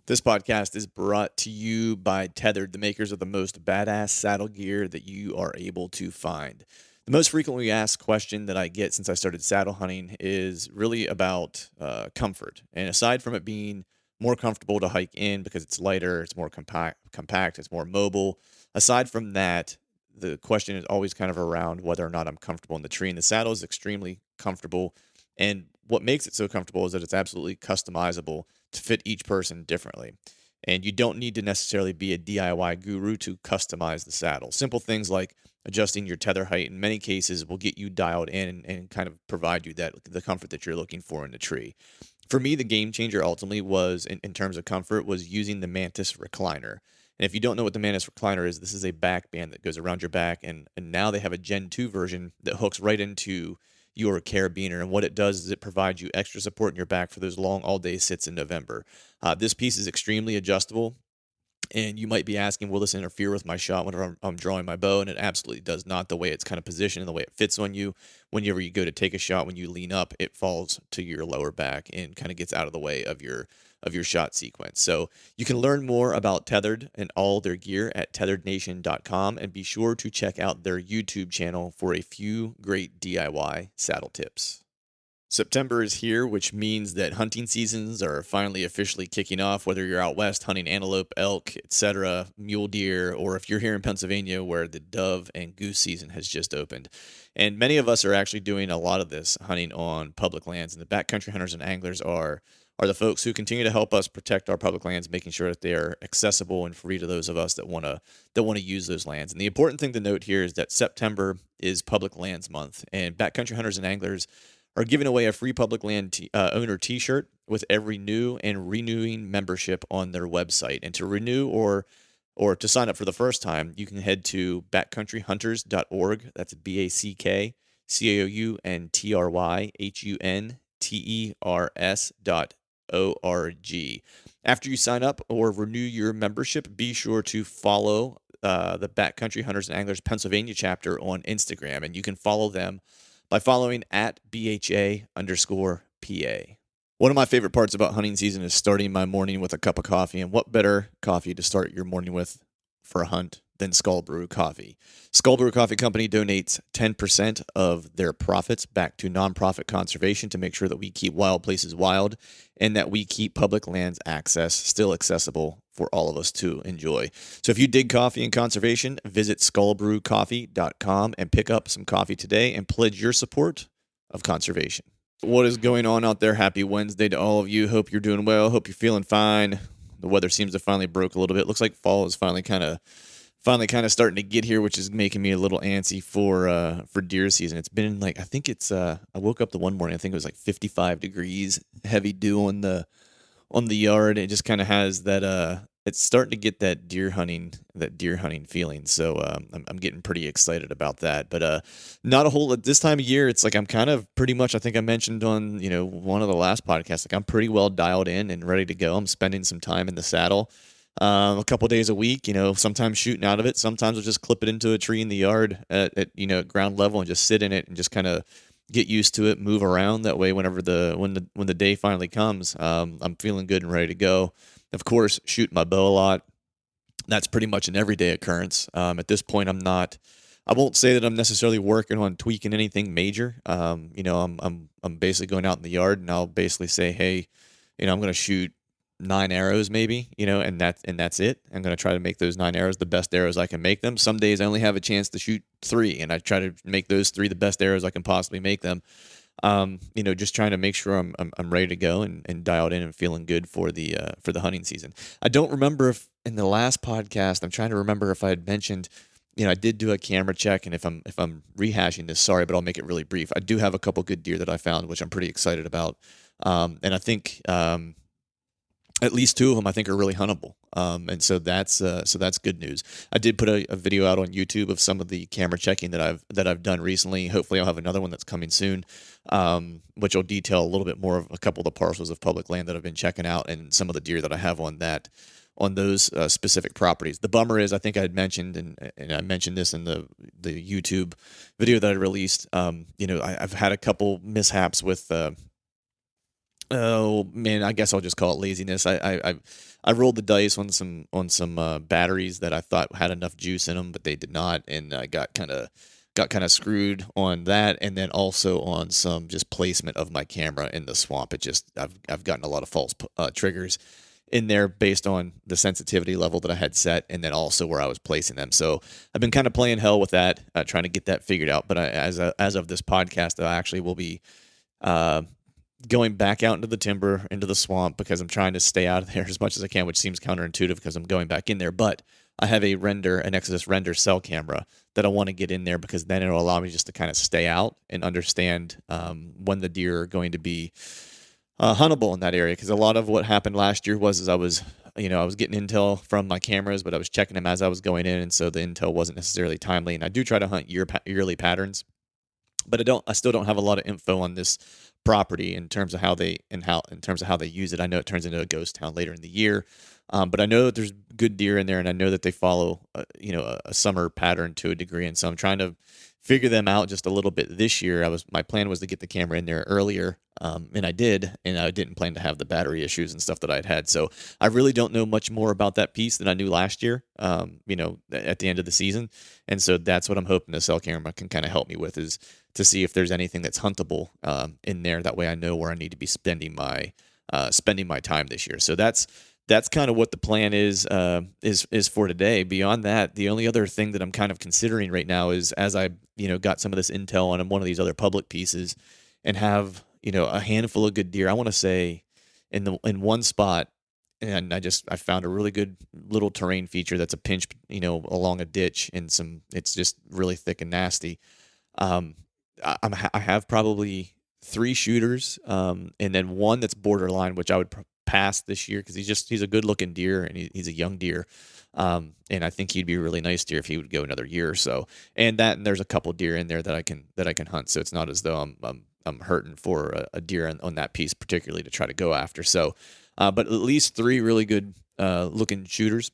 This podcast is brought to you by Tethered, the makers of the most badass saddle gear that you are able to find. The most frequently asked question that I get since I started saddle hunting is really about comfort. And aside from it being more comfortable to hike in because it's lighter, it's more compact, it's more mobile. Aside from that, the question is always kind of around whether or not I'm comfortable in the tree. And the saddle is extremely comfortable. And what makes it so comfortable is that it's absolutely customizable to fit each person differently. And you don't need to necessarily be a DIY guru to customize the saddle. Simple things like adjusting your tether height in many cases will get you dialed in and kind of provide you that the comfort that you're looking for in the tree. For me, the game changer ultimately was in terms of comfort was using the Mantis recliner. And if you don't know what the Mantis recliner is, this is a back band that goes around your back, and now they have a Gen 2 version that hooks right into your carabiner. And what it does is it provides you extra support in your back for those long all-day sits in November. This piece is extremely adjustable. And you might be asking, will this interfere with my shot whenever I'm drawing my bow? And it absolutely does not. The way it's kind of positioned and the way it fits on you, whenever you go to take a shot, when you lean up, it falls to your lower back and kind of gets out of the way of your shot sequence. So you can learn more about Tethered and all their gear at tetherednation.com, and be sure to check out their YouTube channel for a few great DIY saddle tips. September is here, which means that hunting seasons are finally officially kicking off, whether you're out west hunting antelope, elk, etc., mule deer, or if you're here in Pennsylvania where the dove and goose season has just opened. And many of us are actually doing a lot of this hunting on public lands, and the backcountry hunters and anglers are the folks who continue to help us protect our public lands, making sure that they are accessible and free to those of us that want to use those lands. And the important thing to note here is that September is Public Lands Month, and backcountry hunters and anglers are giving away a free public land owner t-shirt with every new and renewing membership on their website. And to renew or to sign up for the first time, you can head to backcountryhunters.org. That's backcountryhunters.org. After you sign up or renew your membership, be sure to follow the Backcountry Hunters and Anglers Pennsylvania chapter on Instagram, and you can follow them by following at BHA_PA. One of my favorite parts about hunting season is starting my morning with a cup of coffee, and what better coffee to start your morning with for a hunt than Skull Brew Coffee. Skull Brew Coffee Company donates 10% of their profits back to nonprofit conservation to make sure that we keep wild places wild and that we keep public lands access still accessible for all of us to enjoy. So if you dig coffee and conservation, visit skullbrewcoffee.com and pick up some coffee today and pledge your support of conservation. What is going on out there? Happy Wednesday to all of you. Hope you're doing well. Hope you're feeling fine. The weather seems to finally broke a little bit. Looks like fall is finally kind of starting to get here, which is making me a little antsy for deer season. It's been like, I think it's I woke up the one morning, I think it was like 55 degrees, heavy dew on the yard. It just kind of has that it's starting to get that deer hunting feeling. So I'm getting pretty excited about that. But not a whole at this time of year. It's like I'm kind of pretty much, I think I mentioned on one of the last podcasts, like I'm pretty well dialed in and ready to go. I'm spending some time in the saddle. A couple days a week, sometimes shooting out of it. Sometimes I'll just clip it into a tree in the yard at ground level and just sit in it and just kind of get used to it, move around that way. When the day finally comes, I'm feeling good and ready to go. Of course, shoot my bow a lot. That's pretty much an everyday occurrence. At this point, I won't say that I'm necessarily working on tweaking anything major. I'm basically going out in the yard and I'll basically say, hey, I'm going to shoot 9 arrows maybe, and that's it. I'm going to try to make those 9 arrows the best arrows I can make them. Some days I only have a chance to shoot 3, and I try to make those 3 the best arrows I can possibly make them. Just trying to make sure I'm ready to go and dialed in and feeling good for the hunting season. I don't remember if in the last podcast, I'm trying to remember if I had mentioned, I did do a camera check, and if I'm rehashing this, sorry, but I'll make it really brief. I do have a couple good deer that I found, which I'm pretty excited about. And I think, at least 2 of them I think are really huntable. And so that's good news. I did put a video out on YouTube of some of the camera checking that I've done recently. Hopefully I'll have another one that's coming soon, which will detail a little bit more of a couple of the parcels of public land that I've been checking out and some of the deer that I have on those specific properties. The bummer is, I think I had mentioned, and I mentioned this in the YouTube video that I released. I've had a couple mishaps with Oh man, I guess I'll just call it laziness. I rolled the dice on some batteries that I thought had enough juice in them, but they did not, and I got kind of screwed on that, and then also on some just placement of my camera in the swamp. It just I've gotten a lot of false triggers in there based on the sensitivity level that I had set, and then also where I was placing them. So I've been kind of playing hell with that, trying to get that figured out. But as of this podcast, I actually will be uh, going back out into the timber, into the swamp, because I'm trying to stay out of there as much as I can, which seems counterintuitive because I'm going back in there. But I have an Exodus render cell camera that I want to get in there, because then it'll allow me just to kind of stay out and understand when the deer are going to be huntable in that area. Because a lot of what happened last year was I was getting intel from my cameras, but I was checking them as I was going in, and so the intel wasn't necessarily timely. And I do try to hunt yearly patterns, but I still don't have a lot of info on this property in terms of how they use it. I know it turns into a ghost town later in the year, but I know that there's good deer in there, and I know that they follow a summer pattern to a degree, and so I'm trying to figure them out just a little bit this year. My plan was to get the camera in there earlier, and I did, and I didn't plan to have the battery issues and stuff that I'd had. So I really don't know much more about that piece than I knew last year, at the end of the season, and so that's what I'm hoping the cell camera can kind of help me with, is to see if there's anything that's huntable in there. That way I know where I need to be spending my time this year. So that's kind of what the plan is for today. Beyond that, the only other thing that I'm kind of considering right now is, as I got some of this intel on one of these other public pieces and have a handful of good deer. I want to say in one spot, and I found a really good little terrain feature that's a pinch along a ditch, and it's just really thick and nasty. I have probably 3 shooters, and then one that's borderline, which I would pass this year, because he's a good looking deer, and he's a young deer, and I think he'd be a really nice deer if he would go another year or so. And there's a couple deer in there that I can hunt, so it's not as though I'm hurting for a deer on that piece particularly to try to go after. So, but at least 3 really good looking shooters,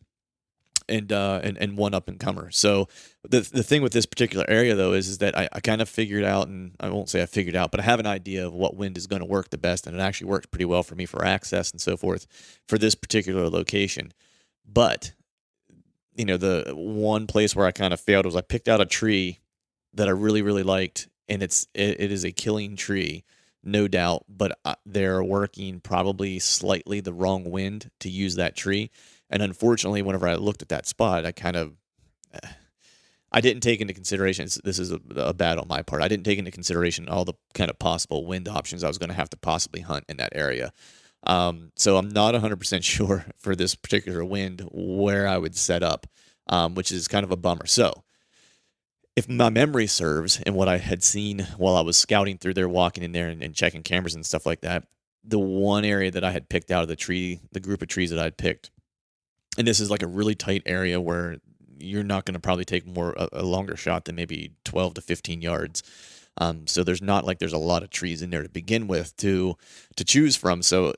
and one up and comer. So the thing with this particular area though is that I kind of figured out, and I won't say I figured out, but I have an idea of what wind is going to work the best, and it actually works pretty well for me for access and so forth for this particular location. But the one place where I kind of failed was I picked out a tree that I really, really liked, and it is a killing tree, no doubt, but they're working probably slightly the wrong wind to use that tree. And unfortunately, whenever I looked at that spot, I didn't take into consideration, this is a bad on my part, I didn't take into consideration all the kind of possible wind options I was going to have to possibly hunt in that area. So I'm not 100% sure for this particular wind where I would set up, which is kind of a bummer. So if my memory serves, and what I had seen while I was scouting through there, walking in there and checking cameras and stuff like that, the one area that I had picked out of the group of trees that I'd picked, and this is like a really tight area where you're not going to probably take a longer shot than maybe 12 to 15 yards. So there's not like there's a lot of trees in there to begin with to choose from. So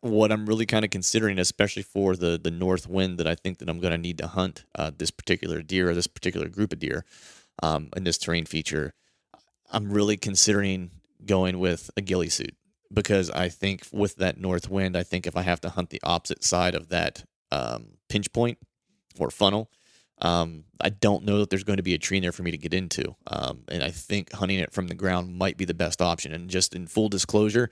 what I'm really kind of considering, especially for the north wind that I think that I'm going to need to hunt this particular deer, or this particular group of deer in this terrain feature, I'm really considering going with a ghillie suit, because I think with that north wind, I think if I have to hunt the opposite side of that pinch point or funnel, I don't know that there's going to be a tree in there for me to get into. And I think hunting it from the ground might be the best option. And just in full disclosure,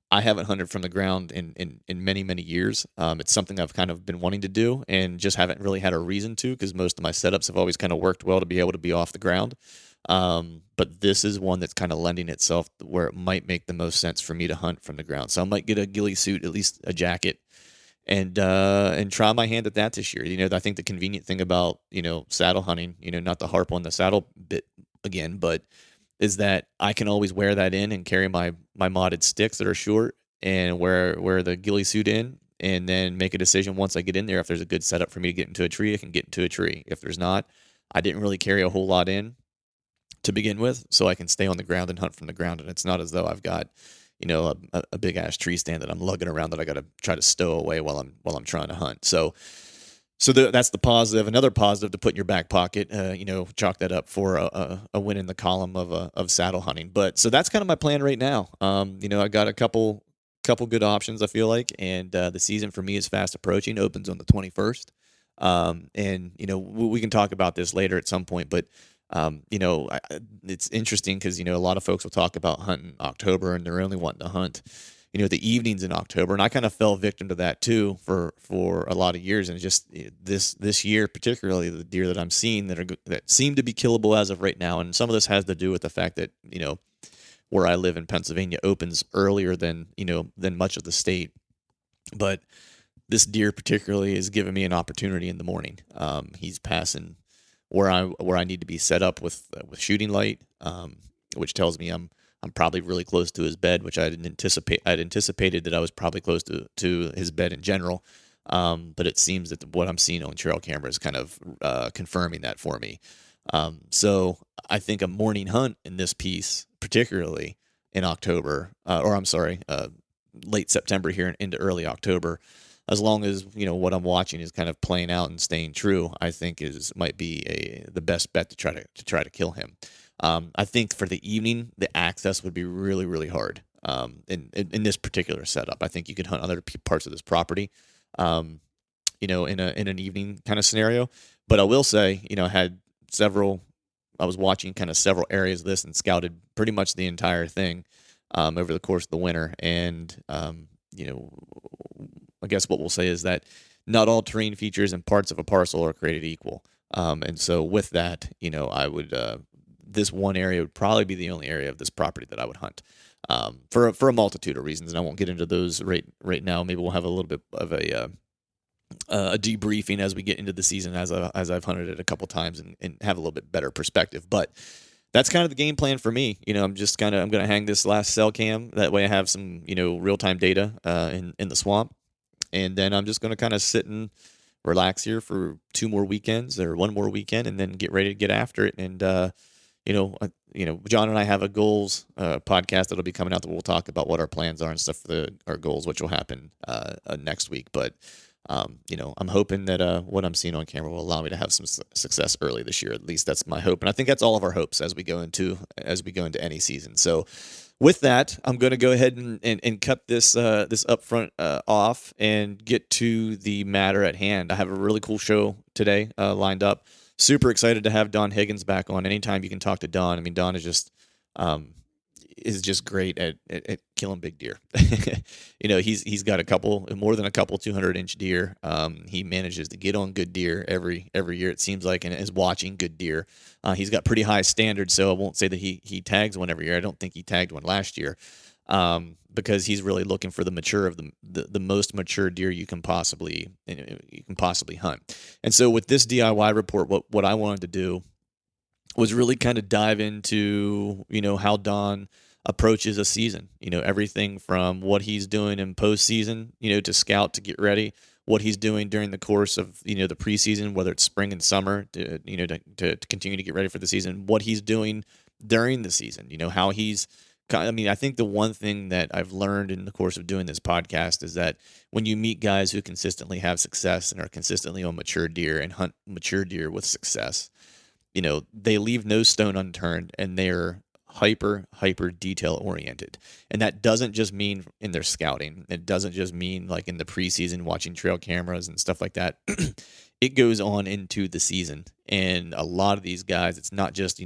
I haven't hunted from the ground in many, many years. It's something I've kind of been wanting to do and just haven't really had a reason to, because most of my setups have always kind of worked well to be able to be off the ground. But this is one that's kind of lending itself where it might make the most sense for me to hunt from the ground. So I might get a ghillie suit, at least a jacket, and try my hand at that this year. I think the convenient thing about, saddle hunting, not to harp on the saddle bit again, but is that I can always wear that in and carry my modded sticks that are short, and wear the ghillie suit in, and then make a decision once I get in there. If there's a good setup for me to get into a tree, I can get into a tree. If there's not, I didn't really carry a whole lot in to begin with, so I can stay on the ground and hunt from the ground. And it's not as though I've got a big ass tree stand that I'm lugging around that I got to try to stow away while I'm trying to hunt. So that's the positive. Another positive to put in your back pocket, chalk that up for a win in the column of saddle hunting. But so that's kind of my plan right now. I got a couple couple good options, I feel like, and the season for me is fast approaching. Opens on the 21st, and we can talk about this later at some point, but it's interesting because a lot of folks will talk about hunting October, and they're only wanting to hunt the evenings in October, and I kind of fell victim to that too for a lot of years, and just this year particularly, the deer that I'm seeing that seem to be killable as of right now, and some of this has to do with the fact that where I live in Pennsylvania opens earlier than much of the state, but this deer particularly is giving me an opportunity in the morning. He's passing where I need to be set up with shooting light, which tells me I'm probably really close to his bed, which I didn't anticipate. I'd anticipated that I was probably close to his bed in general, but it seems that what I'm seeing on trail camera is kind of confirming that for me. So I think a morning hunt in this piece, particularly in October, late September here and into early October, as long as what I'm watching is kind of playing out and staying true, I think might be the best bet to try to kill him. I think for the evening, the access would be really, really hard. In this particular setup, I think you could hunt other parts of this property, in an evening kind of scenario. But I will say, I was watching kind of several areas of this and scouted pretty much the entire thing over the course of the winter. And, I guess what we'll say is that not all terrain features and parts of a parcel are created equal. And so with that, I would, this one area would probably be the only area of this property that I would hunt for a multitude of reasons. And I won't get into those right now. Maybe we'll have a little bit of a debriefing as we get into the season, as I've hunted it a couple times and have a little bit better perspective. But that's kind of the game plan for me. I'm going to hang this last cell cam. That way I have some, real-time data in the swamp. And then I'm just going to kind of sit and relax here for 2 more weekends or 1 more weekend, and then get ready to get after it. And, John and I have a goals podcast that'll be coming out that we'll talk about what our plans are and stuff for our goals, which will happen next week. But, I'm hoping that what I'm seeing on camera will allow me to have some success early this year. At least that's my hope. And I think that's all of our hopes as we go into any season. So with that, I'm going to go ahead and cut this upfront off and get to the matter at hand. I have a really cool show today lined up. Super excited to have Don Higgins back on. Anytime you can talk to Don, I mean, Don is just great at killing big deer. He's got more than a couple 200-inch deer. He manages to get on good deer every year, it seems like, and is watching good deer. He's got pretty high standards, so I won't say that he tags one every year. I don't think he tagged one last year, because he's really looking for the mature of the most mature deer you can possibly hunt. And so with this DIY report, what I wanted to do was really kind of dive into how Don approaches a season, everything from what he's doing in postseason, to scout, to get ready, what he's doing during the course of, the preseason, whether it's spring and summer, to continue to get ready for the season, what he's doing during the season, how he's, I think the one thing that I've learned in the course of doing this podcast is that when you meet guys who consistently have success and are consistently on mature deer and hunt mature deer with success, they leave no stone unturned, and they're hyper detail oriented. And that doesn't just mean in their scouting. It doesn't just mean like in the preseason watching trail cameras and stuff like that. It goes on into the season. And a lot of these guys, it's not just,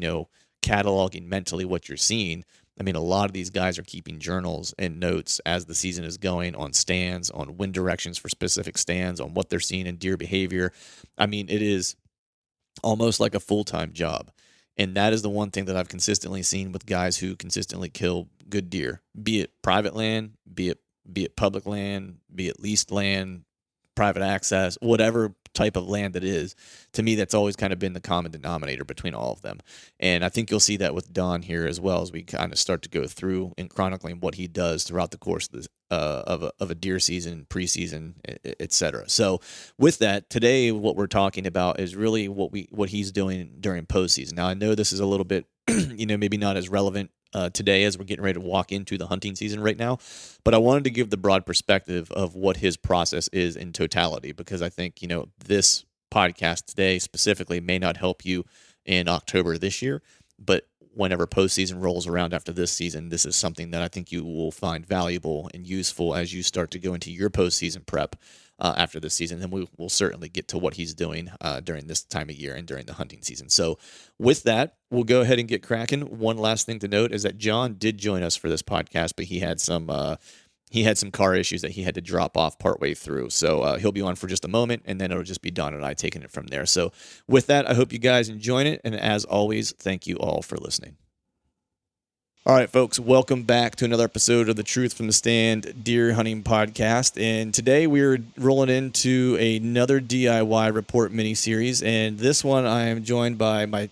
cataloging mentally what you're seeing. I mean, a lot of these guys are keeping journals and notes as the season is going, on stands, on wind directions for specific stands, on what they're seeing in deer behavior. I mean, it is almost like a full-time job. And that is the one thing that I've consistently seen with guys who consistently kill good deer, be it private land, be it public land, be it leased land, private access, whatever type of land it is. To me, that's always kind of been the common denominator between all of them. And I think you'll see that with Don here as well, as we kind of start to go through and chronicling what he does throughout the course of this, of a deer season, preseason, et cetera. So with that, today what we're talking about is really what he's doing during postseason. Now, I know this is a little bit, maybe not as relevant today as we're getting ready to walk into the hunting season right now, but I wanted to give the broad perspective of what his process is in totality, because I think, this podcast today specifically may not help you in October this year, but whenever postseason rolls around after this season, this is something that I think you will find valuable and useful as you start to go into your postseason prep after this season. Then we will certainly get to what he's doing during this time of year and during the hunting season. So with that, we'll go ahead and get cracking. One last thing to note is that John did join us for this podcast, but he had some car issues that he had to drop off partway through. So he'll be on for just a moment, and then it'll just be Don and I taking it from there. So with that, I hope you guys enjoyed it. And as always, thank you all for listening. All right, folks, welcome back to another episode of the Truth from the Stand Deer Hunting Podcast. And today we're rolling into another DIY report mini-series. And this one I am joined by my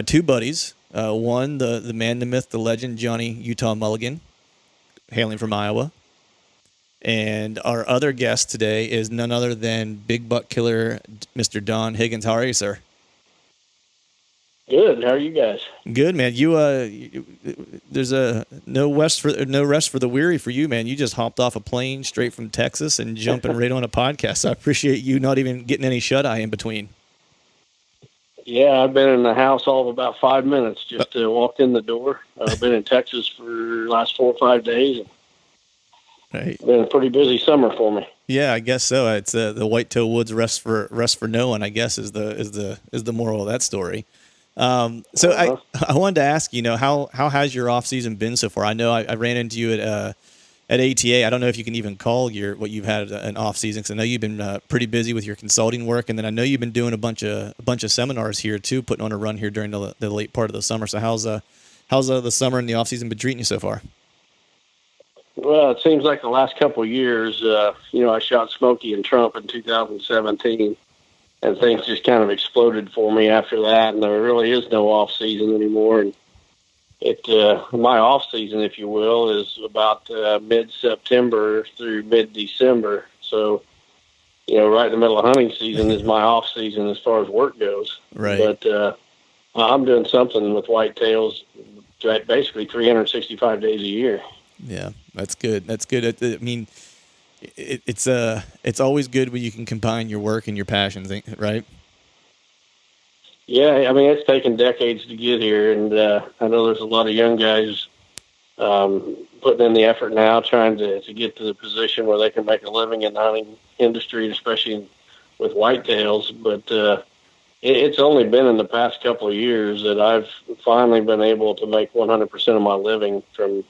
two buddies. One, the man, the myth, the legend, Johnny Utah Mulligan, hailing from Iowa. And our other guest today is none other than big buck killer, Mr. Don Higgins. How are you, sir? Good. How are you guys? Good, man. There's no rest for the weary for you, man. You just hopped off a plane straight from Texas and jumping right on a podcast. So I appreciate you not even getting any shut eye in between. Yeah, I've been in the house all of about 5 minutes. Just walked in the door. I've been in Texas for the last 4 or 5 days. Right. Been a pretty busy summer for me. Yeah, I guess so. It's the Whitetail Woods rest for no one, I guess, is the moral of that story. So I wanted to ask, how has your off season been so far? I know I ran into you at ATA. I don't know if you can even call what you've had an off season, because I know you've been pretty busy with your consulting work, and then I know you've been doing a bunch of seminars here too, putting on a run here during the late part of the summer. So how's the summer and the off season been treating you so far? Well, it seems like the last couple of years, I shot Smokey and Trump in 2017. And things just kind of exploded for me after that, and there really is no off season anymore. And my off season, if you will, is about mid-September through mid-December. So, right in the middle of hunting season is my off season as far as work goes. Right. But I'm doing something with whitetails basically 365 days a year. Yeah, that's good. That's good. I mean, it's always good when you can combine your work and your passions, right? Yeah, I mean, it's taken decades to get here, and I know there's a lot of young guys putting in the effort now, trying to get to the position where they can make a living in the hunting industry, especially with whitetails. But it's only been in the past couple of years that I've finally been able to make 100% of my living from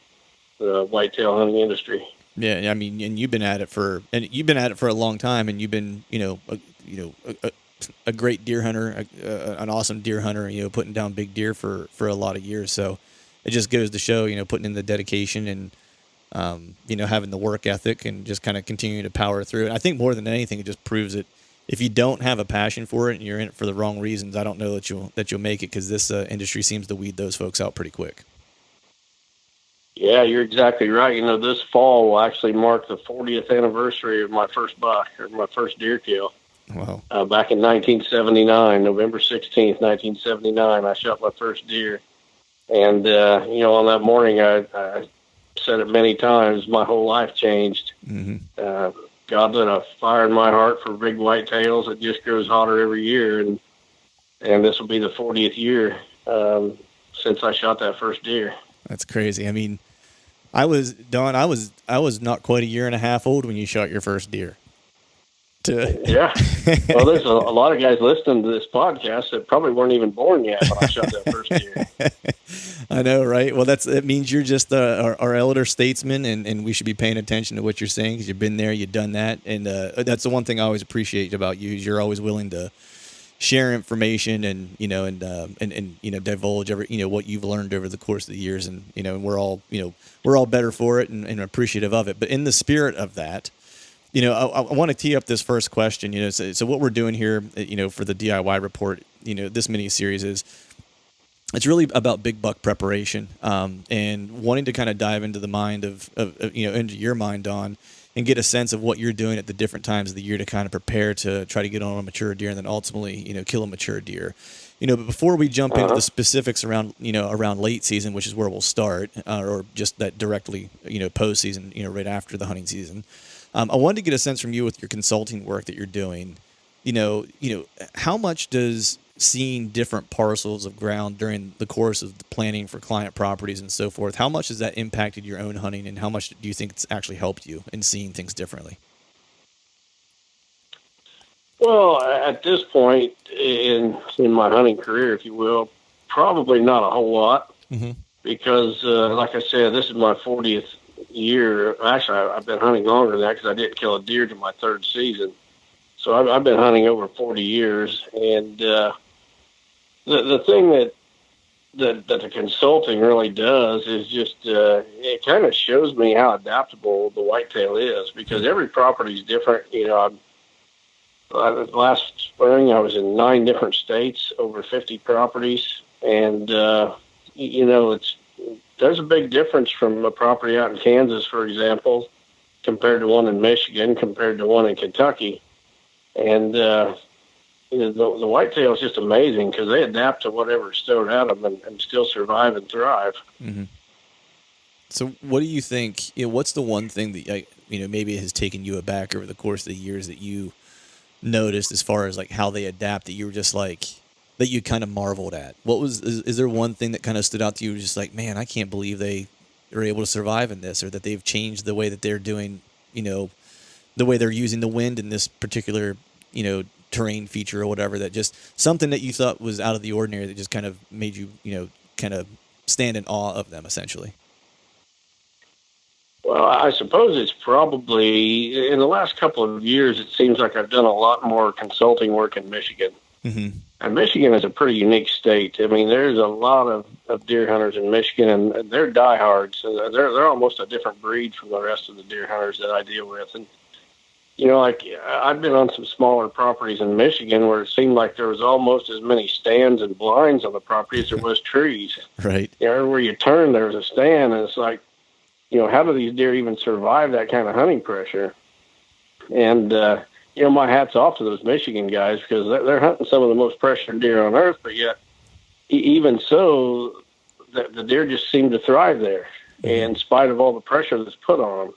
the whitetail hunting industry. Yeah, I mean, and you've been at it for a long time, and you've been, a great deer hunter, an awesome deer hunter, putting down big deer for a lot of years. So it just goes to show, putting in the dedication and, having the work ethic and just kind of continuing to power through it. I think more than anything, it just proves that if you don't have a passion for it and you're in it for the wrong reasons, I don't know that you'll make it, because this industry seems to weed those folks out pretty quick. Yeah, you're exactly right. This fall will actually mark the 40th anniversary of my first buck, or my first deer kill. Wow. Back in 1979, November 16th, 1979, I shot my first deer. And, on that morning, I said it many times, my whole life changed. Mm-hmm. God lit a fire in my heart for big whitetails. It just grows hotter every year. And this will be the 40th year since I shot that first deer. That's crazy. I mean, I was not quite a year and a half old when you shot your first deer. Yeah. Well, there's a lot of guys listening to this podcast that probably weren't even born yet when I shot that first deer. I know, right? Well, that means you're just our elder statesman, and we should be paying attention to what you're saying, because you've been there, you've done that. And that's the one thing I always appreciate about you, is you're always willing to share information and divulge what you've learned over the course of the years, and we're all better for it and appreciative of it. But in the spirit of that, I want to tee up this first question. So what we're doing here, for the DIY report, this mini series it's really about big buck preparation, and wanting to kind of dive into the mind of into your mind, Don, and get a sense of what you're doing at the different times of the year to kind of prepare to try to get on a mature deer and then ultimately, kill a mature deer. But before we jump into the specifics around late season, which is where we'll start, or just that directly, post season, right after the hunting season, I wanted to get a sense from you with your consulting work that you're doing, how much does seeing different parcels of ground during the course of the planning for client properties and so forth, how much has that impacted your own hunting, and how much do you think it's actually helped you in seeing things differently? Well, at this point in my hunting career, if you will, probably not a whole lot Mm-hmm. because, like I said, this is my 40th year. Actually, I've been hunting longer than that because I didn't kill a deer to my third season. So I've been hunting over 40 years, and the thing that the consulting really does is just it kind of shows me how adaptable the whitetail is because every property is different. Last spring I was in 9 different states, over 50 properties, and there's a big difference from a property out in Kansas, for example, compared to one in Michigan, compared to one in Kentucky, and the whitetail is just amazing because they adapt to whatever's thrown at them and still survive and thrive. Mm-hmm. So what do you think, what's the one thing that, maybe has taken you aback over the course of the years that you noticed as far as like how they adapt, that you were just like, that you kind of marveled at? Is there one thing that kind of stood out to you, just like, man, I can't believe they are able to survive in this, or that they've changed the way that they're doing, the way they're using the wind in this particular, terrain feature or whatever, that just something that you thought was out of the ordinary that just kind of made you, kind of stand in awe of them, essentially? Well, I suppose it's probably in the last couple of years, it seems like I've done a lot more consulting work in Michigan. Mm-hmm. And Michigan is a pretty unique state. I mean, there's a lot of deer hunters in Michigan, and they're diehards. They're almost a different breed from the rest of the deer hunters that I deal with. And, like I've been on some smaller properties in Michigan where it seemed like there was almost as many stands and blinds on the property as there was trees. Right. Everywhere you turn, there was a stand, and it's like, how do these deer even survive that kind of hunting pressure? And, my hat's off to those Michigan guys because they're hunting some of the most pressured deer on earth, but yet even so, the deer just seem to thrive there in spite of all the pressure that's put on them.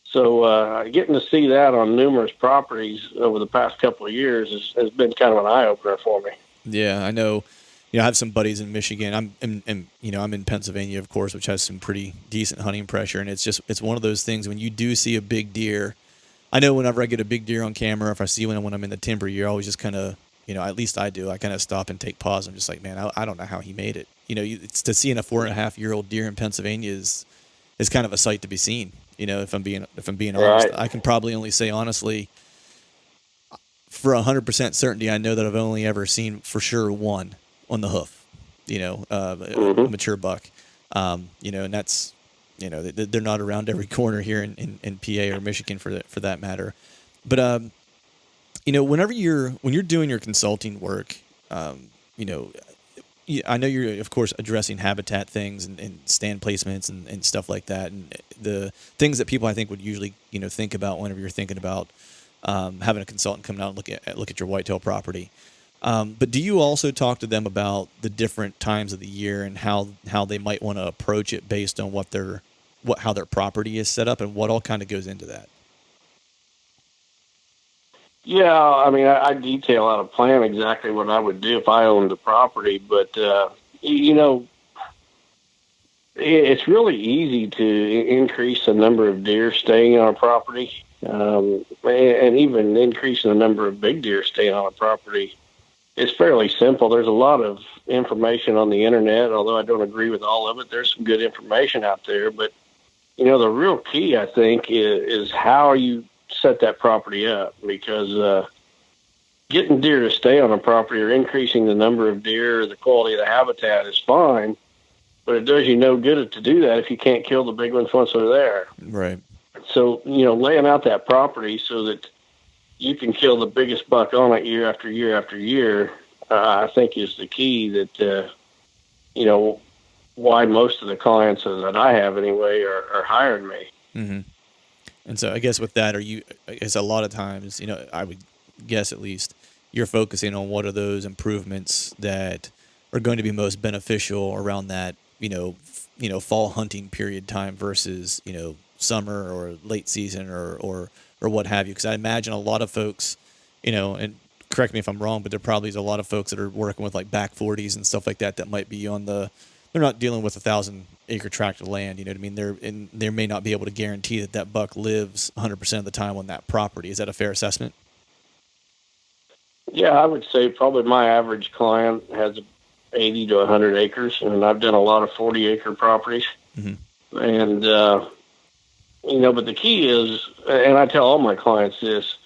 So getting to see that on numerous properties over the past couple of years has been kind of an eye-opener for me. Yeah, I know. I have some buddies in Michigan. I'm in Pennsylvania, of course, which has some pretty decent hunting pressure, and it's one of those things when you do see a big deer. I know whenever I get a big deer on camera, if I see one when I'm in the timber, you're always just kind of, at least I do. I kind of stop and take pause. I'm just like, man, I don't know how he made it. It's to see a 4.5-year-old deer in Pennsylvania is kind of a sight to be seen. If I'm being honest, Right. I can probably only say honestly, for 100% certainty, I know that I've only ever seen for sure one on the hoof, a mature buck, and that's, they're not around every corner here in PA or Michigan for that matter. But, when you're doing your consulting work, I know you're, of course, addressing habitat things and stand placements and stuff like that, and the things that people I think would usually think about whenever you're thinking about having a consultant come out and look at your whitetail property. But do you also talk to them about the different times of the year and how they might want to approach it based on how their property is set up and what all kind of goes into that? Yeah, I mean, I detail out a plan exactly what I would do if I owned the property, but it's really easy to increase the number of deer staying on a property, and even increasing the number of big deer staying on a property. It's fairly simple. There's a lot of information on the internet, although I don't agree with all of it. There's some good information out there, but the real key, I think, is how you set that property up, because getting deer to stay on a property or increasing the number of deer or the quality of the habitat is fine, but it does you no good to do that if you can't kill the big ones once they're there. Right. So, laying out that property so that you can kill the biggest buck on it year after year after year, I think is the key that, why most of the clients that I have anyway are hiring me. Mm-hmm. And so I guess with that, I guess a lot of times, I would guess at least, you're focusing on what are those improvements that are going to be most beneficial around that, fall hunting period time versus, summer or late season or what have you. Because I imagine a lot of folks, and correct me if I'm wrong, but there probably is a lot of folks that are working with like back 40s and stuff like that might be they're not dealing with 1,000-acre tract of land. You know what I mean? They may not be able to guarantee that buck lives 100% of the time on that property. Is that a fair assessment? Yeah, I would say probably my average client has 80 to 100 acres, and I've done a lot of 40-acre properties. Mm-hmm. And, but the key is, and I tell all my clients this,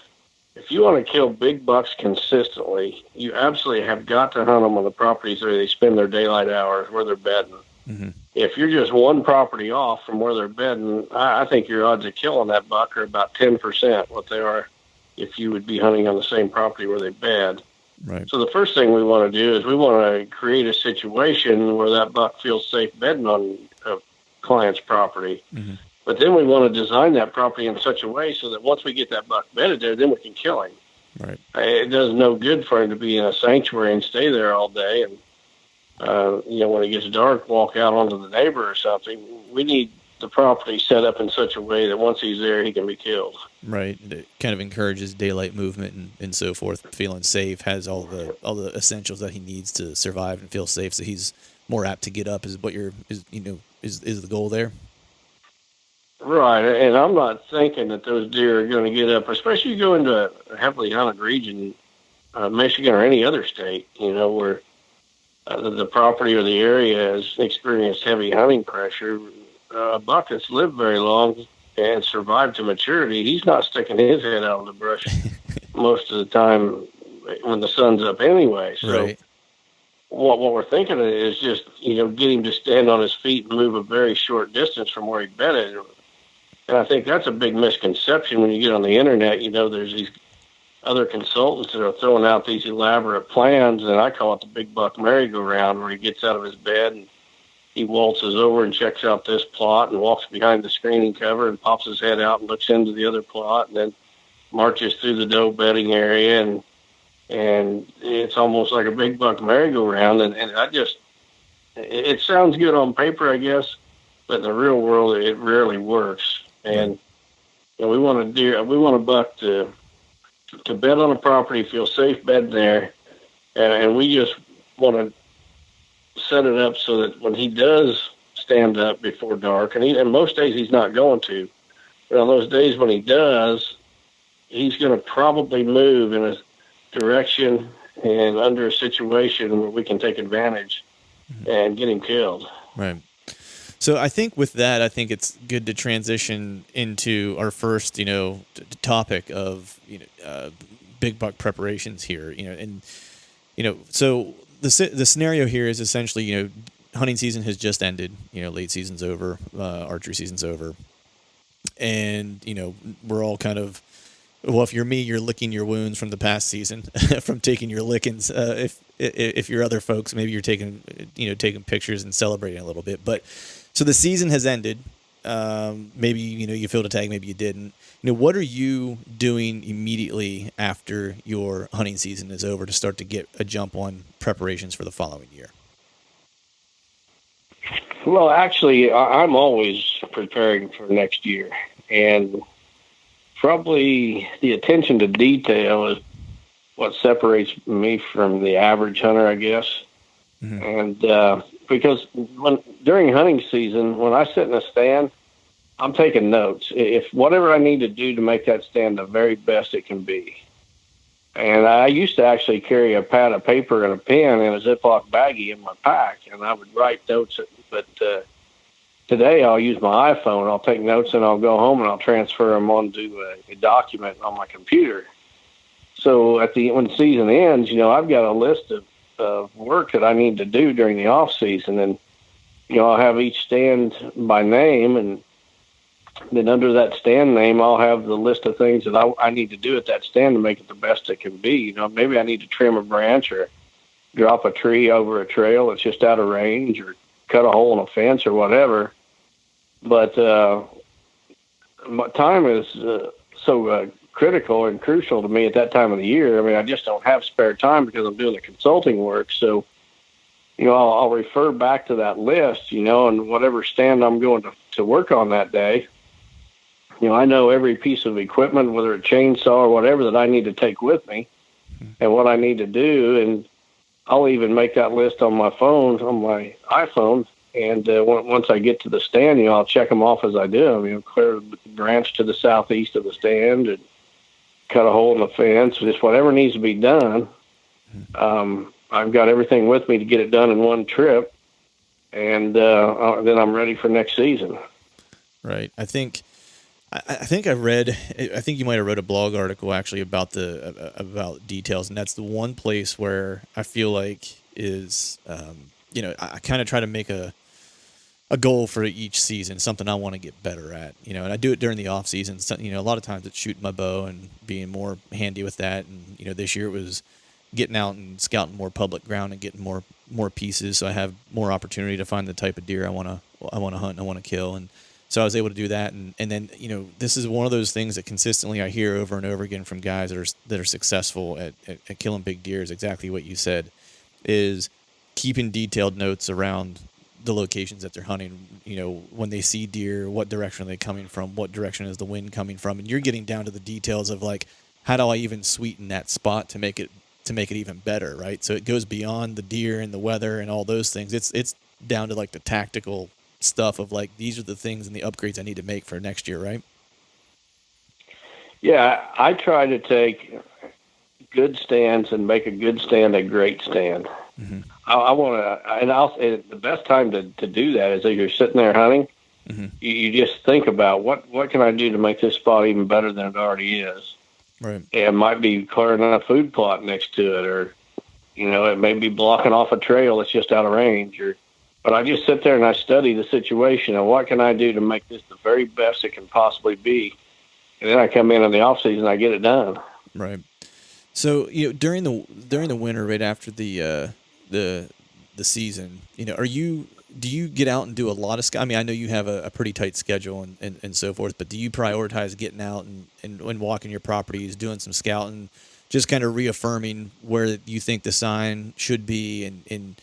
if you want to kill big bucks consistently, you absolutely have got to hunt them on the properties where they spend their daylight hours, where they're bedding. Mm-hmm. If you're just one property off from where they're bedding, I think your odds of killing that buck are about 10% what they are if you would be hunting on the same property where they bed. Right. So the first thing we want to do is we want to create a situation where that buck feels safe bedding on a client's property. Mm-hmm. But then we want to design that property in such a way so that once we get that buck bedded there, then we can kill him. Right. It does no good for him to be in a sanctuary and stay there all day. And, when it gets dark, walk out onto the neighbor or something. We need the property set up in such a way that once he's there, he can be killed. Right. It kind of encourages daylight movement and so forth. Feeling safe, has all the essentials that he needs to survive and feel safe. So he's more apt to get up. Is what is the goal there? Right, and I'm not thinking that those deer are going to get up, especially you go into a heavily hunted region, Michigan or any other state, where the property or the area has experienced heavy hunting pressure. A buck that's lived very long and survived to maturity, he's not sticking his head out of the brush most of the time when the sun's up anyway. So right. What we're thinking is just, get him to stand on his feet and move a very short distance from where he bedded. And I think that's a big misconception when you get on the internet. There's these other consultants that are throwing out these elaborate plans, and I call it the big buck merry-go-round, where he gets out of his bed and he waltzes over and checks out this plot and walks behind the screening cover and pops his head out and looks into the other plot and then marches through the doe bedding area, and it's almost like a big buck merry-go-round. And it sounds good on paper, I guess, but in the real world, it rarely works. And we want a buck to bed on a property, feel safe bedding there, and we just want to set it up so that when he does stand up before dark, and most days he's not going to, but on those days when he does, he's going to probably move in a direction and under a situation where we can take advantage and get him killed. Right. So I think with that, it's good to transition into our first, topic of, big buck preparations here, so the scenario here is essentially, hunting season has just ended, late season's over, archery season's over. And, we're all kind of, well, if you're me, you're licking your wounds from the past season from taking your lickings. If you're other folks, maybe you're taking pictures and celebrating a little bit, but so the season has ended. Maybe, you filled a tag, maybe you didn't. What are you doing immediately after your hunting season is over to start to get a jump on preparations for the following year? Well, actually, I'm always preparing for next year. And probably the attention to detail is what separates me from the average hunter, I guess. Mm-hmm. And because during hunting season, when I sit in a stand, I'm taking notes. If whatever I need to do to make that stand the very best it can be. And I used to actually carry a pad of paper and a pen and a Ziploc baggie in my pack, and I would write notes. But today I'll use my iPhone. I'll take notes and I'll go home and I'll transfer them onto a document on my computer. So when season ends, I've got a list of work that I need to do during the off season, and I'll have each stand by name, and then under that stand name I'll have the list of things that I need to do at that stand to make it the best it can be. Maybe I need to trim a branch or drop a tree over a trail that's just out of range, or cut a hole in a fence or whatever. But my time is so critical and crucial to me at that time of the year. I mean, I just don't have spare time because I'm doing the consulting work. So, I'll refer back to that list, and whatever stand I'm going to work on that day. I know every piece of equipment, whether a chainsaw or whatever, that I need to take with me. and what I need to do. And I'll even make that list on my phone, on my iPhone. And once I get to the stand, I'll check them off as I do them. Clear the branch to the southeast of the stand and cut a hole in the fence, just whatever needs to be done. I've got everything with me to get it done in one trip, and then I'm ready for next season. Right. I think I read. I think you might have wrote a blog article actually about about details, and that's the one place where I feel like is I kind of try to make a goal for each season, something I want to get better at, and I do it during the off season. So, a lot of times it's shooting my bow and being more handy with that. And, this year it was getting out and scouting more public ground and getting more pieces. So I have more opportunity to find the type of deer I want to hunt and I want to kill. And so I was able to do that. And then, this is one of those things that consistently I hear over and over again from guys that are successful at killing big deer is exactly what you said, is keeping detailed notes around the locations that they're hunting. When they see deer, what direction are they coming from? What direction is the wind coming from? And you're getting down to the details of like, how do I even sweeten that spot to make it even better, right? So it goes beyond the deer and the weather and all those things. It's down to like the tactical stuff of like, these are the things and the upgrades I need to make for next year, right? Yeah, I try to take good stands and make a good stand a great stand. Mm-hmm. I want to, and the best time to do that is if you're sitting there hunting, mm-hmm. you just think about what can I do to make this spot even better than it already is. Right. It might be clearing a food plot next to it, or, it may be blocking off a trail that's just out of range. But I just sit there and I study the situation and what can I do to make this the very best it can possibly be. And then I come in the off season, I get it done. Right. So, during the winter, right after the season, do you get out and do a lot of I mean, I know you have a pretty tight schedule and so forth, but do you prioritize getting out and walking your properties, doing some scouting, just kind of reaffirming where you think the sign should be and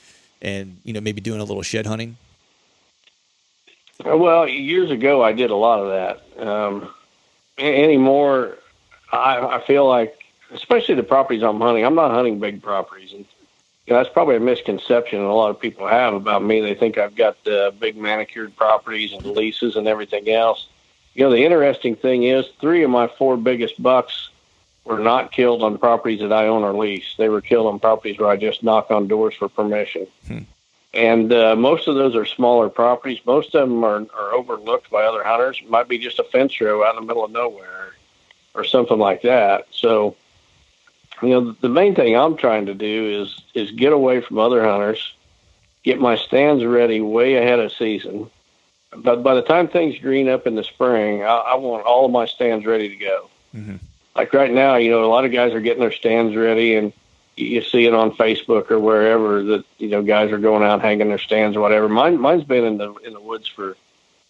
maybe doing a little shed hunting? Well, years ago I did a lot of that. Anymore, I feel like, especially the properties I'm hunting, I'm not hunting big properties. And that's probably a misconception a lot of people have about me. They think I've got big manicured properties and leases and everything else. The interesting thing is 3 of my 4 biggest bucks were not killed on properties that I own or lease. They were killed on properties where I just knock on doors for permission. And most of those are smaller properties. Most of them are overlooked by other hunters. It might be just a fence row out in the middle of nowhere or something like that. So, the main thing I'm trying to do is get away from other hunters, get my stands ready way ahead of season. But by the time things green up in the spring, I want all of my stands ready to go. Mm-hmm. Like right now, a lot of guys are getting their stands ready, and you see it on Facebook or wherever that, guys are going out hanging their stands or whatever. Mine's been in the woods for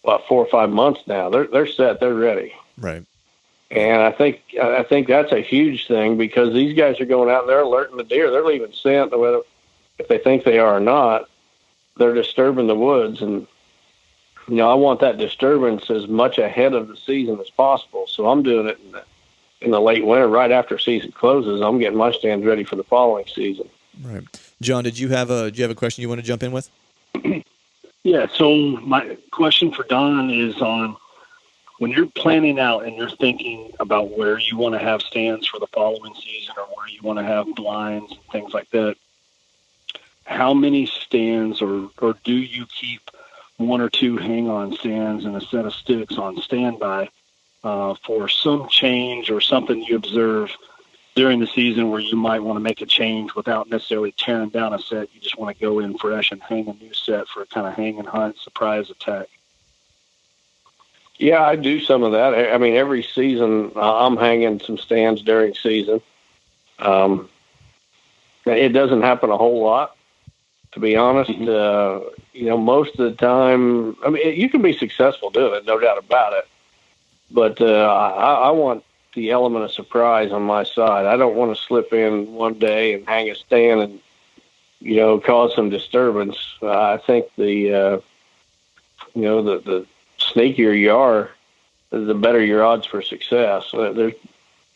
about 4 or 5 months now. They're set, they're ready. Right. And I think that's a huge thing because these guys are going out and they're alerting the deer. They're leaving scent, whether if they think they are or not. They're disturbing the woods, and I want that disturbance as much ahead of the season as possible. So I'm doing it in the late winter, right after season closes. I'm getting my stands ready for the following season. Right, John. Did you have a question you want to jump in with? Yeah. So my question for Don is on, when you're planning out and you're thinking about where you want to have stands for the following season or where you want to have blinds and things like that, how many stands or do you keep 1 or 2 hang-on stands and a set of sticks on standby for some change or something you observe during the season where you might want to make a change without necessarily tearing down a set? You just want to go in fresh and hang a new set for a kind of hang and hunt surprise attack. Yeah, I do some of that. I mean, every season I'm hanging some stands during season. It doesn't happen a whole lot, to be honest. Mm-hmm. Most of the time, I mean, you can be successful doing it, no doubt about it. But I want the element of surprise on my side. I don't want to slip in one day and hang a stand and, cause some disturbance. I think the sneakier you are, the better your odds for success.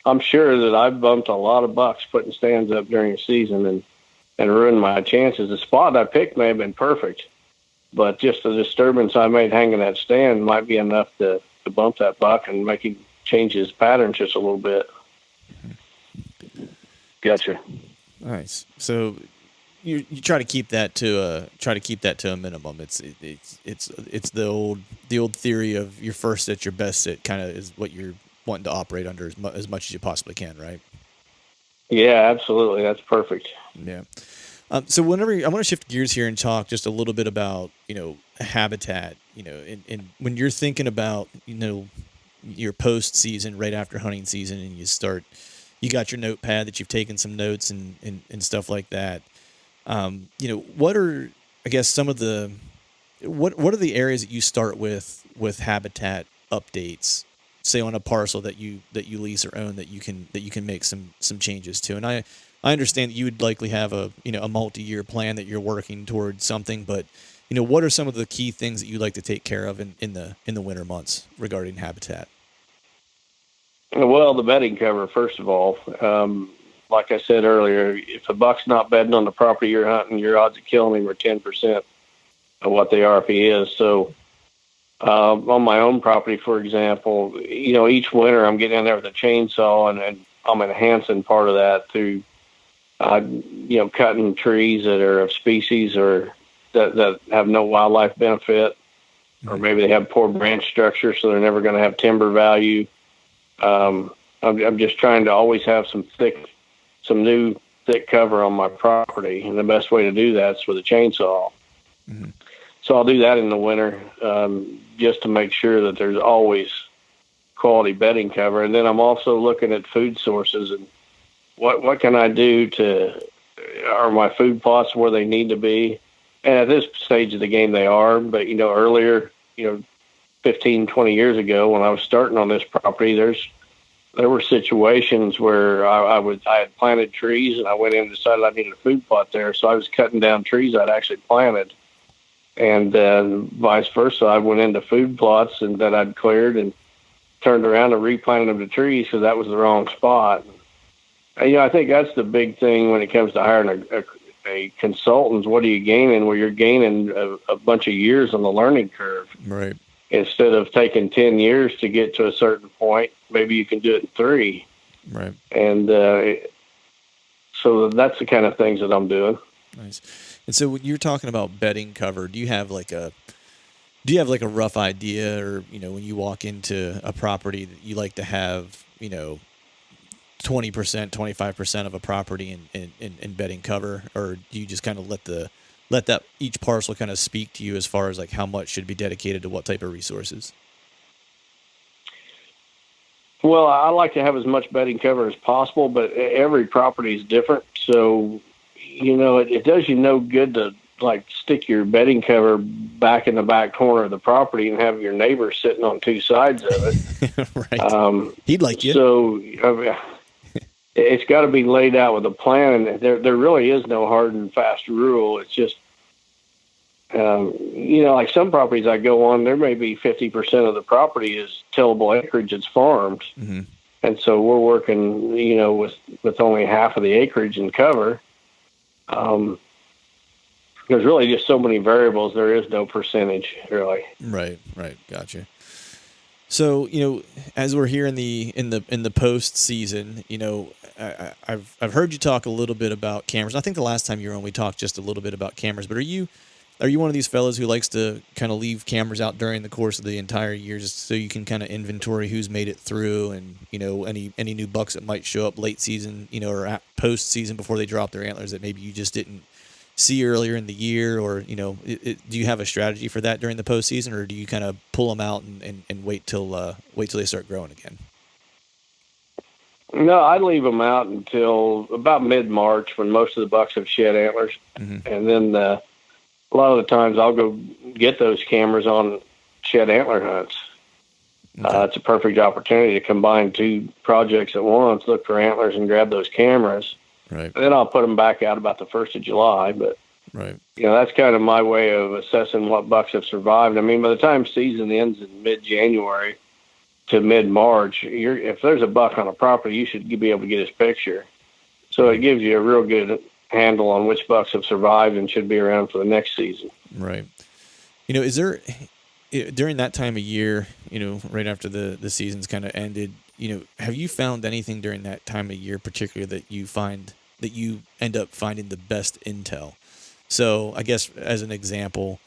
I'm sure that I've bumped a lot of bucks putting stands up during the season and ruined my chances. The spot I picked may have been perfect, but just the disturbance I made hanging that stand might be enough to bump that buck and make him change his pattern just a little bit. Gotcha. Nice. So you try to keep that to a minimum. It's the old theory of your first sit, your best sit, kind of is what you're wanting to operate under as much as you possibly can, right? Yeah, absolutely. That's perfect. Yeah. So whenever I want to shift gears here and talk just a little bit about, habitat, and when you're thinking about, your post season right after hunting season and you got your notepad that you've taken some notes and stuff like that. What are, I guess, some of what are the areas that you start with habitat updates, say on a parcel that you lease or own that you can make some changes to? And I understand that you would likely have a multi-year plan that you're working towards something, but what are some of the key things that you like to take care of in the winter months regarding habitat? Well, the bedding cover, first of all. Like I said earlier, if a buck's not bedding on the property you're hunting, your odds of killing him are 10% of what they are if he is. So on my own property, for example, each winter I'm getting in there with a chainsaw and I'm enhancing part of that through, cutting trees that are of species or that have no wildlife benefit, or maybe they have poor branch structure, so they're never going to have timber value. I'm just trying to always have some new thick cover on my property, and the best way to do that is with a chainsaw. Mm-hmm. So I'll do that in the winter, just to make sure that there's always quality bedding cover. And then I'm also looking at food sources and what can I do are my food plots where they need to be? And at this stage of the game, they are. But, earlier, 15, 20 years ago when I was starting on this property, there were situations where I had planted trees and I went in and decided I needed a food plot there. So I was cutting down trees I'd actually planted. And vice versa, I went into food plots and that I'd cleared and turned around and replanted them to trees because that was the wrong spot. And, I think that's the big thing when it comes to hiring a consultant. What are you gaining? Well, you're gaining a bunch of years on the learning curve. Right. Instead of taking 10 years to get to a certain point, maybe you can do it in 3. Right. And so that's the kind of things that I'm doing. Nice. And so when you're talking about bedding cover, do you have like a rough idea, or, when you walk into a property that you like to have, 20%, 25% of a property in bedding cover, or do you just kind of let that each parcel kind of speak to you as far as like how much should be dedicated to what type of resources? Well, I like to have as much bedding cover as possible, but every property is different. So, it does you no good to like stick your bedding cover back in the back corner of the property and have your neighbor sitting on two sides of it. Right. He'd like you. So it's got to be laid out with a plan, and there really is no hard and fast rule. It's just, like some properties I go on, there may be 50% of the property is tillable acreage that's farmed. Mm-hmm. And so we're working, with only half of the acreage in cover. There's really just so many variables. There is no percentage, really. Right. Gotcha. So, as we're here in the post season, I've heard you talk a little bit about cameras. I think the last time you were on, we talked just a little bit about cameras. But are you one of these fellows who likes to kind of leave cameras out during the course of the entire year, just so you can kind of inventory who's made it through, and any new bucks that might show up late season, or post season before they drop their antlers that maybe you just didn't see earlier in the year, or do you have a strategy for that during the postseason, or do you kind of pull them out and wait till they start growing again? No, I leave them out until about mid-March when most of the bucks have shed antlers, mm-hmm. and then a lot of the times I'll go get those cameras on shed antler hunts. Okay. It's a perfect opportunity to combine 2 projects at once, look for antlers and grab those cameras. Right. And then I'll put them back out about the 1st of July. But, right. That's kind of my way of assessing what bucks have survived. I mean, by the time season ends in mid-January, to mid-March, if there's a buck on a property, you should be able to get his picture. So it gives you a real good handle on which bucks have survived and should be around for the next season. Right. Is there, during that time of year, right after the season's kind of ended, have you found anything during that time of year particularly that you end up finding the best intel? So I guess as an example,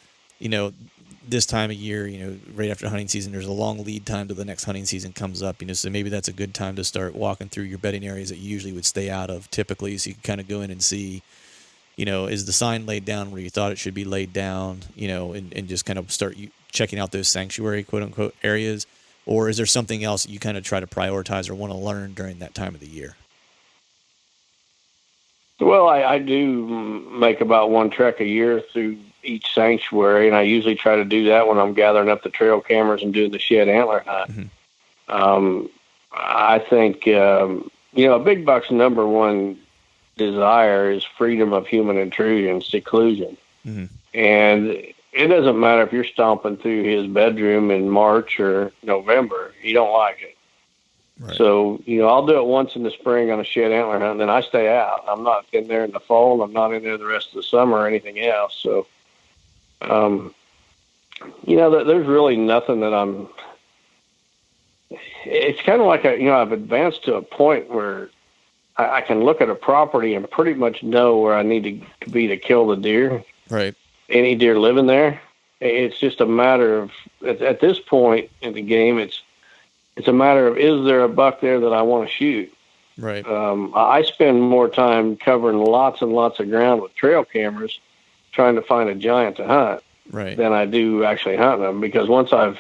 this time of year, right after hunting season, there's a long lead time till the next hunting season comes up, so maybe that's a good time to start walking through your bedding areas that you usually would stay out of typically, so you can kind of go in and see, is the sign laid down where you thought it should be laid down, and just kind of start checking out those sanctuary, quote unquote, areas, or is there something else that you kind of try to prioritize or want to learn during that time of the year? Well, I do make about one trek a year through each sanctuary, and I usually try to do that when I'm gathering up the trail cameras and doing the shed antler hunt. Mm-hmm. I think, a big buck's number one desire is freedom of human intrusion, seclusion. Mm-hmm. And it doesn't matter if you're stomping through his bedroom in March or November, he don't like it. Right. So, I'll do it once in the spring on a shed antler hunt, and then I stay out. I'm not in there in the fall, and I'm not in there the rest of the summer or anything else. So, there's really nothing that it's kind of like I've advanced to a point where I can look at a property and pretty much know where I need to be to kill the deer. Right. Any deer living there. It's just a matter of, at this point in the game, it's a matter of, is there a buck there that I want to shoot? Right. I spend more time covering lots and lots of ground with trail cameras trying to find a giant to hunt, right, than I do actually hunting them, because once I've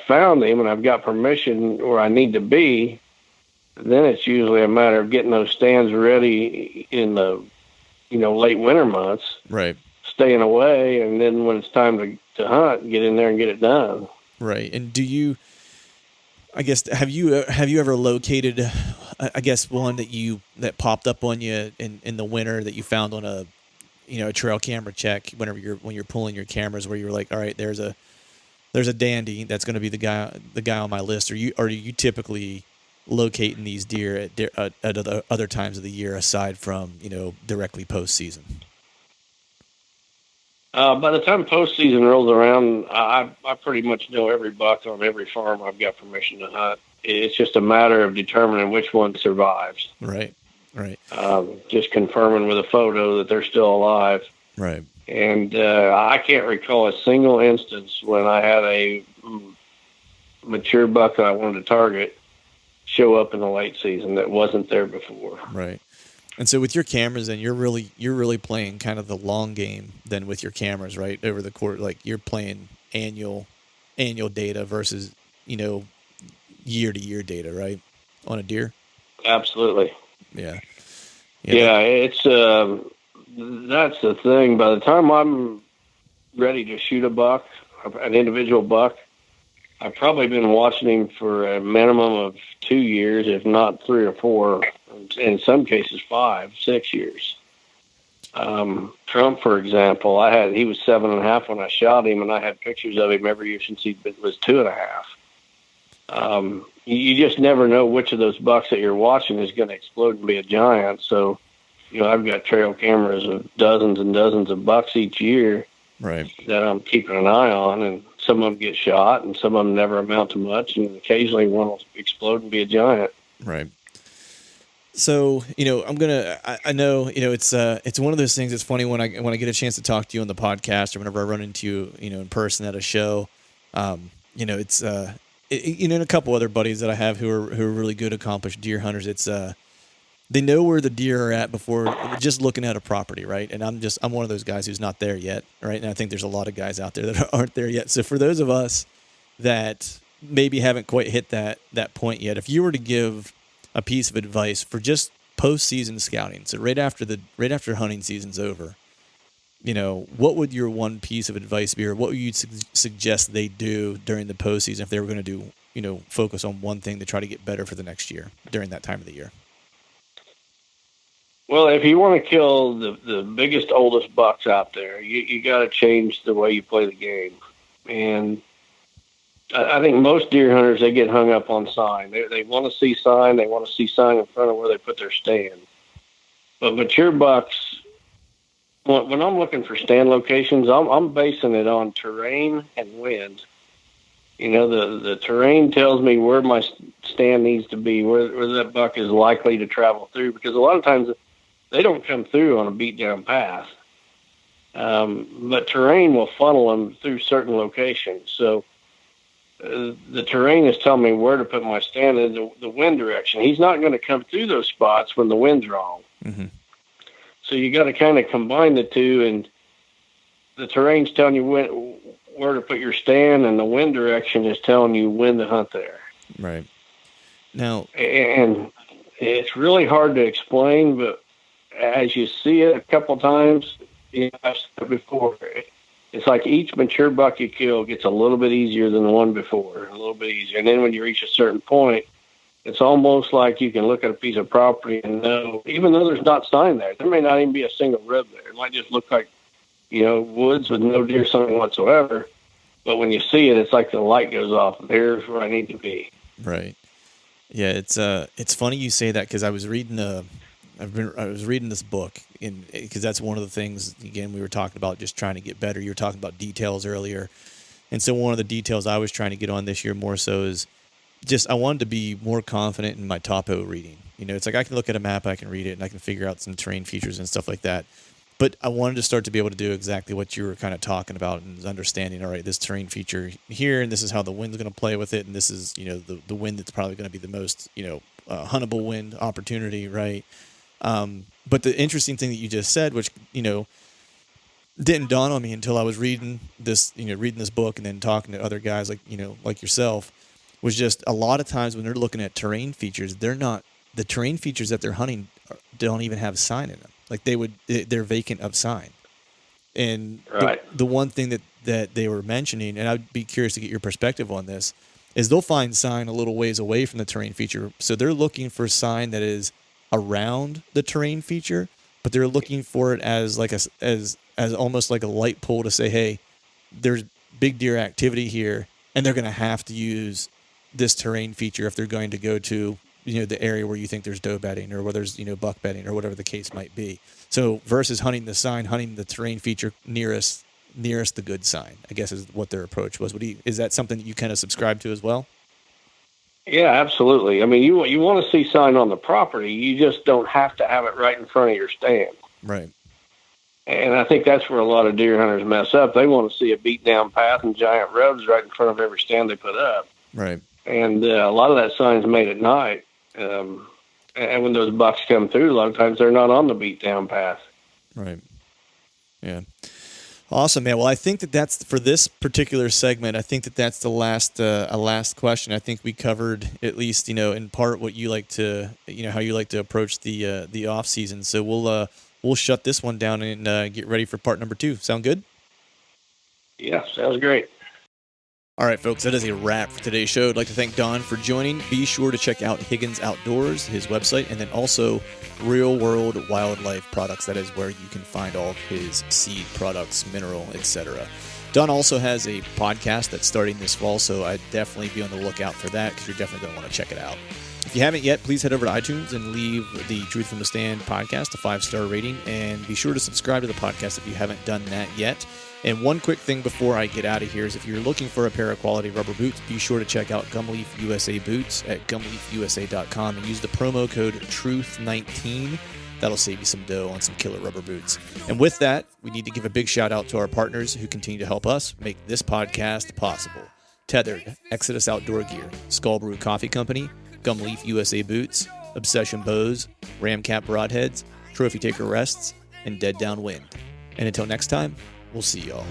found them and I've got permission where I need to be, then it's usually a matter of getting those stands ready in the late winter months, right, staying away, and then when it's time to hunt, get in there and get it done. Right. And do you, I guess, have you ever located, I guess, one that popped up on you in the winter that you found on a trail camera check when you're pulling your cameras, where you're like, all right, there's a dandy that's going to be the guy on my list, or do you typically locating these deer at other times of the year aside from directly post season? By the time postseason rolls around, I pretty much know every buck on every farm I've got permission to hunt. It's just a matter of determining which one survives. Right, right. Just confirming with a photo that they're still alive. Right. And I can't recall a single instance when I had a mature buck that I wanted to target show up in the late season that wasn't there before. Right. And so with your cameras, then you're really playing kind of the long game then with your cameras, right? Over the course, like you're playing annual data versus, year to year data, right? On a deer. Absolutely. Yeah. It's that's the thing. By the time I'm ready to shoot a buck, an individual buck, I've probably been watching him for a minimum of 2 years, if not 3 or 4, in some cases 5, 6 years. Trump, for example, he was 7.5 when I shot him, and I had pictures of him every year since he was 2.5. You just never know which of those bucks that you're watching is going to explode and be a giant. So, I've got trail cameras of dozens and dozens of bucks each year, right, that I'm keeping an eye on, and some of them get shot, and some of them never amount to much, and occasionally one will explode and be a giant. Right. So, I know, it's one of those things. It's funny when I get a chance to talk to you on the podcast, or whenever I run into you, in person at a show. It's and a couple other buddies that I have who are really good, accomplished deer hunters. It's they know where the deer are at before just looking at a property, right? And I'm one of those guys who's not there yet, right? And I think there's a lot of guys out there that aren't there yet. So for those of us that maybe haven't quite hit that point yet, if you were to give a piece of advice for just post-season scouting, so right after hunting season's over, what would your one piece of advice be, or what would you suggest they do during the postseason if they were going to do, focus on one thing to try to get better for the next year during that time of the year? Well, if you want to kill the biggest, oldest bucks out there, you got to change the way you play the game. And I think most deer hunters, they get hung up on sign. They want to see sign. They want to see sign in front of where they put their stand. But mature bucks, when I'm looking for stand locations, I'm basing it on terrain and wind. You know, the terrain tells me where my stand needs to be, where that buck is likely to travel through, because a lot of times they don't come through on a beat down path. But terrain will funnel them through certain locations. So the terrain is telling me where to put my stand in the wind direction. He's not going to come through those spots when the wind's wrong. Mm-hmm. So you got to kind of combine the two, and the terrain's telling you where to put your stand, and the wind direction is telling you when to hunt there. Right. Now, and it's really hard to explain, but as you see it a couple times, you know, I've said before, it's like each mature buck you kill gets a little bit easier than the one before, a little bit easier. And then when you reach a certain point, it's almost like you can look at a piece of property and know, even though there's not sign there may not even be a single rib there. It might just look like, you know, woods with no deer sign whatsoever. But when you see it, it's like the light goes off. There's where I need to be. Right. Yeah, it's funny you say that, because I was reading I was reading this book, because that's one of the things, again, we were talking about just trying to get better. You were talking about details earlier. And so one of the details I was trying to get on this year more so is just I wanted to be more confident in my topo reading. You know, it's like I can look at a map, I can read it, and I can figure out some terrain features and stuff like that. But I wanted to start to be able to do exactly what you were kind of talking about, and understanding, all right, this terrain feature here, and this is how the wind's going to play with it, and this is, you know, the wind that's probably going to be the most, you know, huntable wind opportunity, right? But the interesting thing that you just said, which, you know, didn't dawn on me until I was reading this book and then talking to other guys like, you know, like yourself, was just a lot of times when they're looking at terrain features, the terrain features that they're hunting don't even have sign in them. Like they're vacant of sign. And right. the one thing that they were mentioning, and I'd be curious to get your perspective on this, is they'll find sign a little ways away from the terrain feature. So they're looking for sign that is around the terrain feature, but they're looking for it as like as almost like a light pole to say, hey, there's big deer activity here, and they're going to have to use this terrain feature if they're going to go to, you know, the area where you think there's doe bedding or where there's, you know, buck bedding or whatever the case might be. So versus hunting the sign, hunting the terrain feature nearest the good sign, I guess is what their approach was. Is that something that you kind of subscribe to as well? Yeah, absolutely. I mean, you want to see sign on the property. You just don't have to have it right in front of your stand. Right. And I think that's where a lot of deer hunters mess up. They want to see a beat down path and giant rubs right in front of every stand they put up. Right. And a lot of that sign's made at night. And when those bucks come through, a lot of times they're not on the beat down path. Right. Yeah. Awesome, man. Well, I think that's for this particular segment. I think that's the last question. I think we covered, at least, you know, in part what you like to, you know, how you like to approach the off season. So we'll shut this one down and get ready for part number 2. Sound good? Yeah, sounds great. All right, folks, that is a wrap for today's show. I'd like to thank Don for joining. Be sure to check out Higgins Outdoors, his website, and then also Real World Wildlife Products. That is where you can find all of his seed products, mineral, etc. Don also has a podcast that's starting this fall, so I'd definitely be on the lookout for that, because you're definitely going to want to check it out. If you haven't yet, please head over to iTunes and leave the Truth from the Stand podcast a 5-star rating, and be sure to subscribe to the podcast if you haven't done that yet. And one quick thing before I get out of here is, if you're looking for a pair of quality rubber boots, be sure to check out Gumleaf USA Boots at gumleafusa.com and use the promo code TRUTH19. That'll save you some dough on some killer rubber boots. And with that, we need to give a big shout out to our partners who continue to help us make this podcast possible. Tethered, Exodus Outdoor Gear, Skull Brew Coffee Company, Gumleaf USA Boots, Obsession Bows, Ramcap Broadheads, Trophy Taker Rests, and Dead Down Wind. And until next time, we'll see y'all.